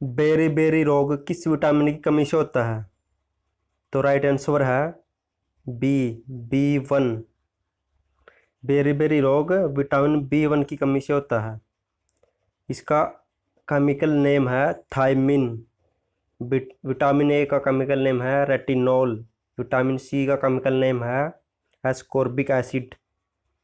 Berry berry रोग किस vitamin की कमी से होता है? तो राइट आंसर है बी 1। बेरी बेरी रोग विटामिन बी 1 की कमी से होता है। इसका केमिकल नेम है थायमिन। विटामिन ए का केमिकल नेम है रेटिनॉल। विटामिन सी का केमिकल नेम है एस्कॉर्बिक एसिड।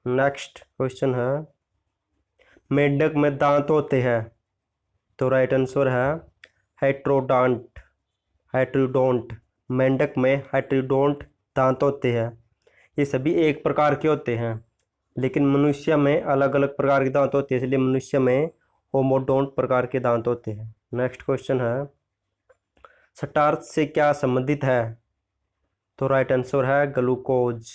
नेक्स्ट क्वेश्चन है, मेंढक में दांत होते हैं? तो राइट आंसर है हेट्रोडॉन्ट। हेट्रोडोंट। मेंढक में हेट्रोडोंट दांत होते हैं। ये सभी एक प्रकार के होते हैं, लेकिन मनुष्य में अलग अलग प्रकार के दांत होते हैं, इसलिए मनुष्य में होमोडोंट प्रकार के दांत होते हैं। नेक्स्ट क्वेश्चन है, स्टार्च से क्या संबंधित है? तो राइट आंसर है ग्लूकोज।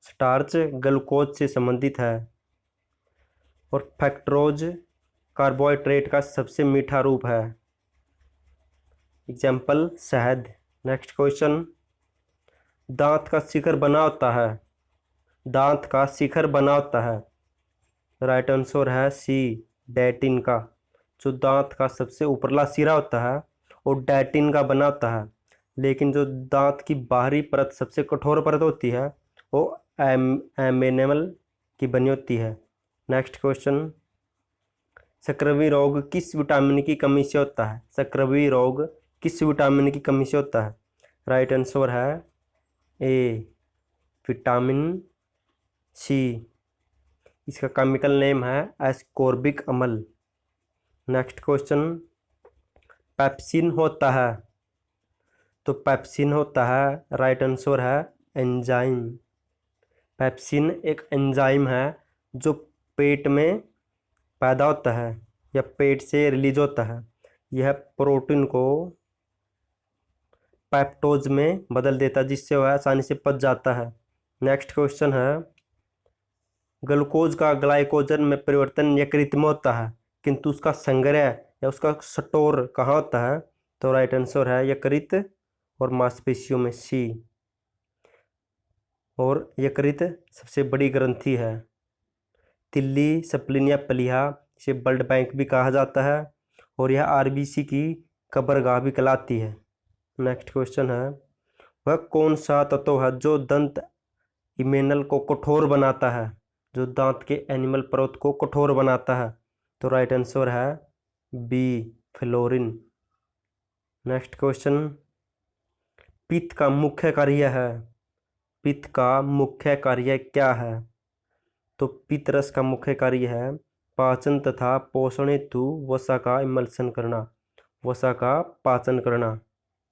स्टार्च ग्लूकोज से संबंधित है। और फ्रक्टोज कार्बोहाइड्रेट का सबसे मीठा रूप है। एग्जाम्पल शहद। नेक्स्ट क्वेश्चन, दांत का शिखर बना होता है? दांत का शिखर बना होता है। राइट आंसर है सी डैटिन का। जो दांत का सबसे ऊपरला सिरा होता है वो डैटिन का बना होता है, लेकिन जो दांत की बाहरी परत सबसे कठोर परत होती है वो एमेनेमल की बनी होती है। नेक्स्ट क्वेश्चन, संक्रमण रोग किस विटामिन की कमी से होता है? संक्रमण रोग किस विटामिन की कमी से होता है? राइट आंसर है ए विटामिन सी। इसका केमिकल नेम है एस्कॉर्बिक अम्ल। नेक्स्ट क्वेश्चन, पेप्सिन होता है? तो पेप्सिन होता है, राइट आंसर है एंजाइम। पेप्सिन एक एंजाइम है जो पेट में पैदा होता है या पेट से रिलीज होता है। यह प्रोटीन को पेप्टोज में बदल देता है, जिससे वह आसानी से पच जाता है। नेक्स्ट क्वेश्चन है, ग्लूकोज का ग्लाइकोजन में परिवर्तन यकृत में होता है, किंतु उसका संग्रह या उसका स्टोर कहाँ होता है? तो राइट आंसर है यकृत और मांसपेशियों में सी। और यकृत सबसे बड़ी ग्रंथि है। तिल्ली स्प्लीन या प्लीहा, इसे ब्लड बैंक भी कहा जाता है, और यह आरबीसी की कब्रगाह भी कहलाती है। नेक्स्ट क्वेश्चन है, वह कौन सा तत्व है जो दंत इमेनल को कठोर बनाता है? जो दांत के एनिमल परत को कठोर बनाता है। तो राइट आंसर है बी फ्लोरीन। नेक्स्ट क्वेश्चन, पित्त का मुख्य कार्य है? पित्त का मुख्य कार्य क्या है? तो पित्त रस का मुख्य कार्य है पाचन तथा पोषण हेतु वसा का इमल्सन करना, वसा का पाचन करना।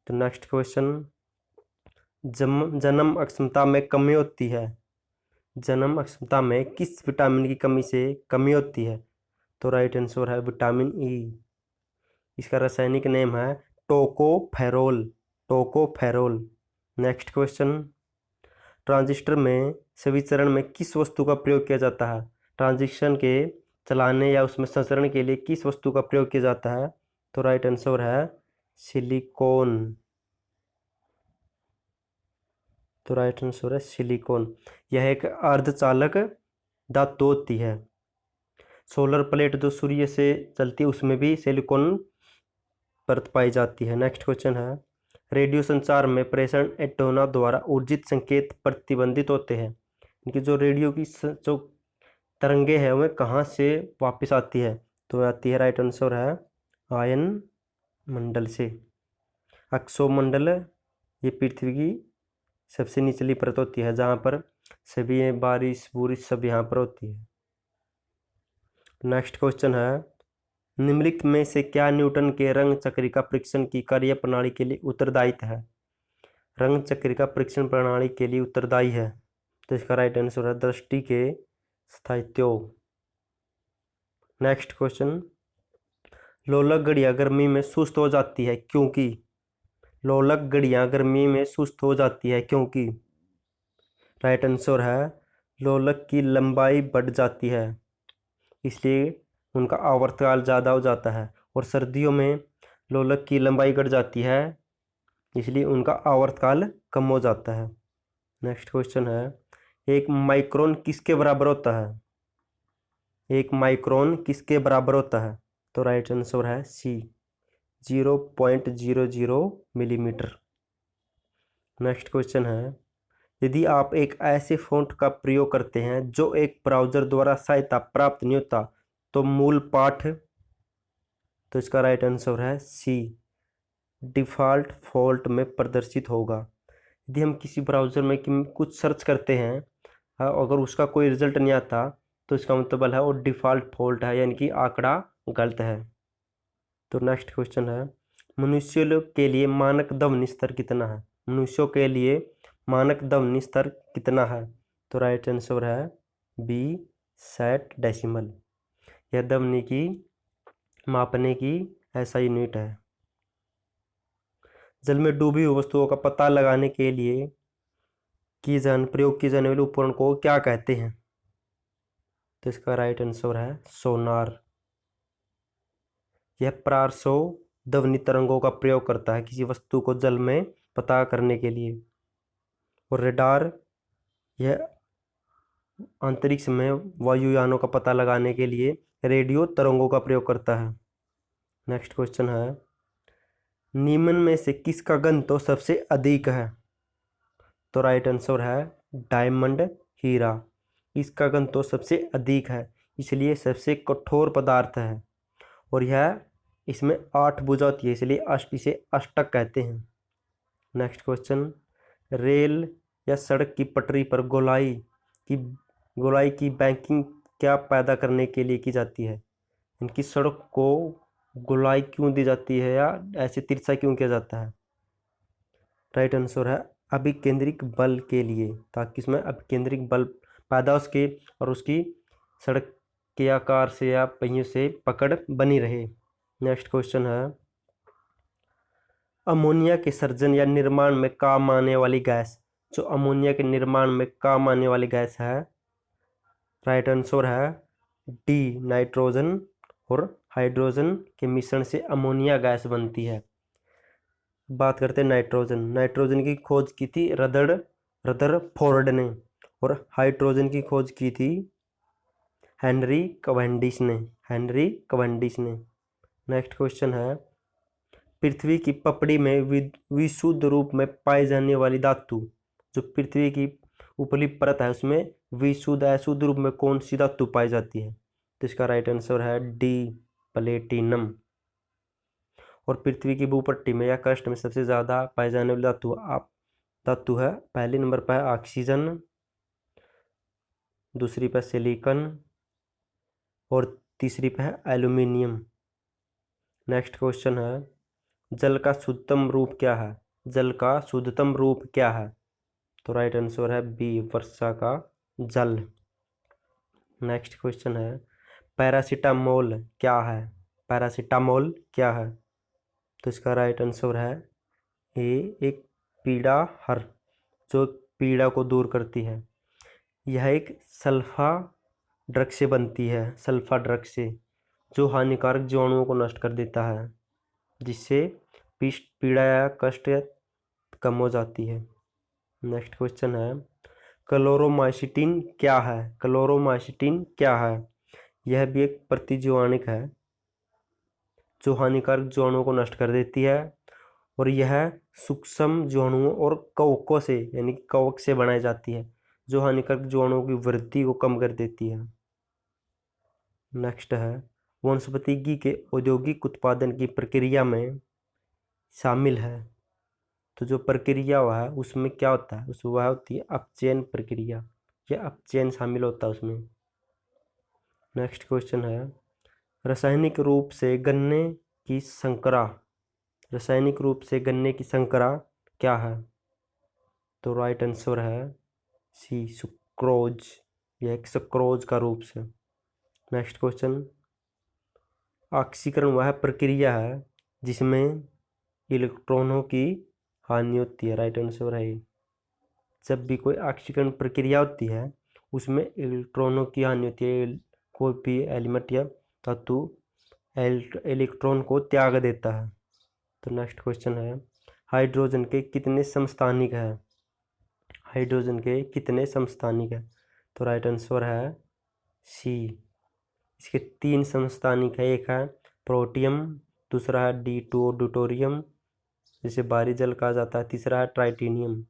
तो नेक्स्ट क्वेश्चन, जन्म अक्षमता में कमी होती है? जन्म अक्षमता में किस विटामिन की कमी से कमी होती है? तो राइट आंसर है विटामिन ई। इसका रासायनिक नेम है tocopherol. Tocopherol. Next question, transistor में सभी चरण में किस वस्तु का प्रयोग किया जाता है? ट्रांजिस्टर के चलाने या उसमें संचरण के लिए किस वस्तु का प्रयोग किया जाता है? तो राइट आंसर है सिलिकॉन। तो राइट आंसर है सिलिकॉन। यह एक अर्धचालक धातु होती है। सोलर प्लेट जो सूर्य से चलती है उसमें भी सिलिकॉन परत पाई जाती है। नेक्स्ट क्वेश्चन है, रेडियो संचार में प्रेषण एंटेना द्वारा ऊर्जित संकेत प्रतिबंधित होते हैं। इनकी जो रेडियो की जो तरंगे हैं वह कहाँ से वापस आती है? तो आती है, राइट आंसर है आयन मंडल से। अक्षोमंडल ये पृथ्वी की सबसे निचली परत होती है, जहाँ पर सभी बारिश बुरिश सब यहाँ पर होती है। नेक्स्ट क्वेश्चन है, निम्नलिखित में से क्या न्यूटन के रंग चक्रिका परीक्षण की कार्य प्रणाली के लिए उत्तरदायी है? रंग चक्रिका परीक्षण प्रणाली के लिए उत्तरदायी है, तो इसका राइट आंसर है दृष्टि के स्थायित्व। नेक्स्ट क्वेश्चन, लोलक घड़ियां गर्मी में सुस्त हो जाती है क्योंकि? लोलक घड़ियां गर्मी में सुस्त हो जाती है क्योंकि? राइट आंसर है लोलक की लंबाई बढ़ जाती है, इसलिए उनका आवर्तकाल ज़्यादा हो जाता है। और सर्दियों में लोलक की लंबाई घट जाती है, इसलिए उनका आवर्तकाल कम हो जाता है। नेक्स्ट क्वेश्चन है, एक माइक्रोन किसके बराबर होता है? एक माइक्रोन किसके बराबर होता है? तो राइट आंसर है सी 0.00 मिलीमीटर। नेक्स्ट क्वेश्चन है, यदि आप एक ऐसे फ़ॉन्ट का प्रयोग करते हैं जो एक ब्राउज़र द्वारा सहायता प्राप्त नहीं होता तो मूल पाठ, तो इसका राइट आंसर है सी, डिफ़ॉल्ट फ़ॉन्ट में प्रदर्शित होगा। यदि हम किसी ब्राउज़र में कुछ सर्च करते हैं, अगर उसका कोई रिजल्ट नहीं आता तो इसका मतलब है वो डिफ़ॉल्ट फ़ॉन्ट है, यानी कि आंकड़ा गलत है। तो नेक्स्ट क्वेश्चन है, मनुष्यों के लिए मानक ध्वनि स्तर कितना है? मनुष्यों के लिए मानक ध्वनि स्तर कितना है? तो राइट आंसर है बी, 60 डेसिमल। यह ध्वनि की मापने की ऐसा यूनिट है। जल में डूबी हुई वस्तुओं का पता लगाने के लिए प्रयोग की जाने वाले उपकरण को क्या कहते हैं? तो इसका राइट आंसर है सोनार। यह प्रारसो ध्वनि तरंगों का प्रयोग करता है किसी वस्तु को जल में पता करने के लिए। और रेडार, यह अंतरिक्ष में वायुयानों का पता लगाने के लिए रेडियो तरंगों का प्रयोग करता है। नेक्स्ट क्वेश्चन है, निम्न में से किसका घनत्व सबसे अधिक है? तो राइट आंसर है डायमंड, हीरा। इसका घनत्व सबसे अधिक है, इसलिए सबसे कठोर पदार्थ है। और यह इसमें 8 भुजा होती है, इसलिए इसे अष्टक कहते हैं। नेक्स्ट क्वेश्चन, रेल या सड़क की पटरी पर गोलाई की बैंकिंग क्या पैदा करने के लिए की जाती है? इनकी सड़क को गोलाई क्यों दी जाती है या ऐसे तिरछा क्यों किया जाता है? राइट आंसर है अभिकेंद्रिक बल के लिए, ताकि इसमें अभिकेंद्रिक बल पैदा हो सके और उसकी सड़क के आकार से या पहियों से पकड़ बनी रहे। नेक्स्ट क्वेश्चन है, अमोनिया के सर्जन या निर्माण में काम आने वाली गैस, जो अमोनिया के निर्माण में काम आने वाली गैस है, राइट आंसर है डी, नाइट्रोजन और हाइड्रोजन के मिश्रण से अमोनिया गैस बनती है। बात करते हैं नाइट्रोजन की खोज की थी रदरफोर्ड ने, और हाइड्रोजन की खोज की थी हेनरी कवेंडिश ने। नेक्स्ट क्वेश्चन है, पृथ्वी की पपड़ी में विशुद्ध रूप में पाई जाने वाली धातु, जो पृथ्वी की ऊपरी परत है उसमें विशुद्ध अशुद्ध रूप में कौन सी धातु पाई जाती है? तो इसका राइट आंसर है डी, प्लेटिनम। और पृथ्वी की भूपट्टी में या क्रस्ट में सबसे ज़्यादा पाई जाने वाली धातु है, पहले नंबर पर है ऑक्सीजन, दूसरी पर सिलिकॉन और तीसरी पर है एल्यूमिनियम। नेक्स्ट क्वेश्चन है, जल का शुद्धतम रूप क्या है? तो राइट आंसर है बी, वर्षा का जल। नेक्स्ट क्वेश्चन है, पैरासीटामोल क्या है? तो इसका राइट आंसर है ए, एक पीड़ा हर, जो पीड़ा को दूर करती है। यह एक सल्फा ड्रग से बनती है, जो हानिकारक जीवाणुओं को नष्ट कर देता है, जिससे पीड़ा या कष्ट कम हो जाती है। नेक्स्ट क्वेश्चन है, क्लोरोमाइसिटिन क्या है? यह भी एक प्रतिजीवाणिक है जो हानिकारक जीवाणुओं को नष्ट कर देती है, और यह सूक्ष्म जीवाणुओं और कवकों से यानी कवक से बनाई जाती है, जो हानिकारक जीवाणुओं की वृद्धि को कम कर देती है। नेक्स्ट है, वनस्पति के औद्योगिक उत्पादन की प्रक्रिया में शामिल है, तो जो प्रक्रिया हुआ है उसमें क्या होता है? वह होती है अपचयन प्रक्रिया, या अपचयन शामिल होता है उसमें। नेक्स्ट क्वेश्चन है, रासायनिक रूप से गन्ने की संकरा क्या है? तो राइट आंसर है सी, सुक्रोज। यह एक सुक्रोज का रूप से। नेक्स्ट क्वेश्चन, ऑक्सीकरण वह प्रक्रिया है जिसमें इलेक्ट्रॉनों की हानि होती है, राइट आंसर है। जब भी कोई ऑक्सीकरण प्रक्रिया होती है उसमें इलेक्ट्रॉनों की हानि होती है, कोई भी एलिमेंट या धातु इलेक्ट्रॉन को त्याग देता है। तो नेक्स्ट क्वेश्चन है, हाइड्रोजन के कितने समस्थानिक है? तो राइट आंसर है सी, इसके 3 समस्थानिक है। एक है प्रोटियम, दूसरा है D2O ड्यूटोरियम, जिसे बाहरी जल कहा जाता है। तीसरा है ट्राइटिनियम।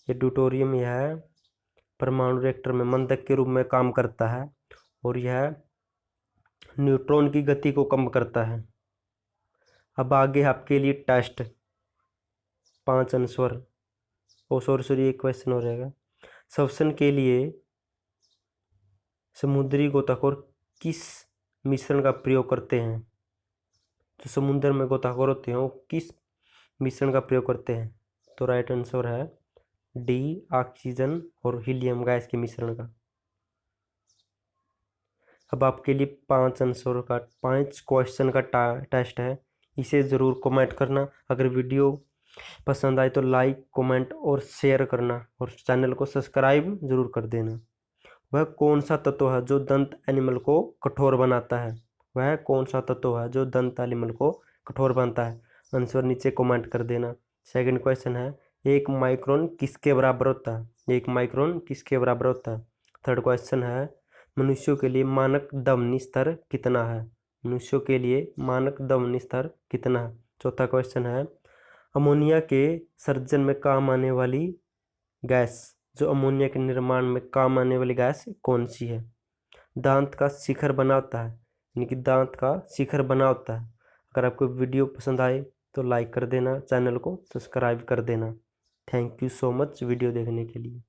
ये ड्यूटोरियम यह है परमाणु रिएक्टर में मंदक के रूप में काम करता है और यह न्यूट्रॉन की गति को कम करता है। अब आगे आपके लिए टेस्ट 5 आंसर, सॉरी एक क्वेश्चन हो जाएगा। श्वसन के लिए समुद्री गोताखोर किस मिश्रण का प्रयोग करते हैं? जो समुद्र में गोताखोर होते हैं वो किस मिश्रण का प्रयोग करते हैं? तो राइट आंसर है डी, ऑक्सीजन और हीलियम गैस के मिश्रण का। अब आपके लिए 5 आंसर का 5 क्वेश्चन का टेस्ट है, इसे ज़रूर कमेंट करना। अगर वीडियो पसंद आए तो लाइक, कमेंट और शेयर करना और चैनल को सब्सक्राइब जरूर कर देना। वह कौन सा तत्व है जो दंत एनिमल को कठोर बनाता है? वह कौन सा तत्व है जो दंत एनिमल को कठोर बनाता है? आंसर नीचे कमेंट कर देना। सेकंड क्वेश्चन है 1 माइक्रोन किसके बराबर होता है? 1 माइक्रोन किसके बराबर होता है? थर्ड क्वेश्चन है मनुष्यों के लिए मानक ध्वनि स्तर कितना है? मनुष्यों के लिए मानक ध्वनि स्तर कितना है? चौथा क्वेश्चन है अमोनिया के सर्जन में काम आने वाली गैस, जो अमोनिया के निर्माण में काम आने वाली गैस कौन सी है? दांत का शिखर बना होता है, यानी कि दांत का शिखर बना होता है। अगर आपको वीडियो पसंद आए तो लाइक कर देना, चैनल को सब्सक्राइब कर देना। Thank you so much video देखने के लिए।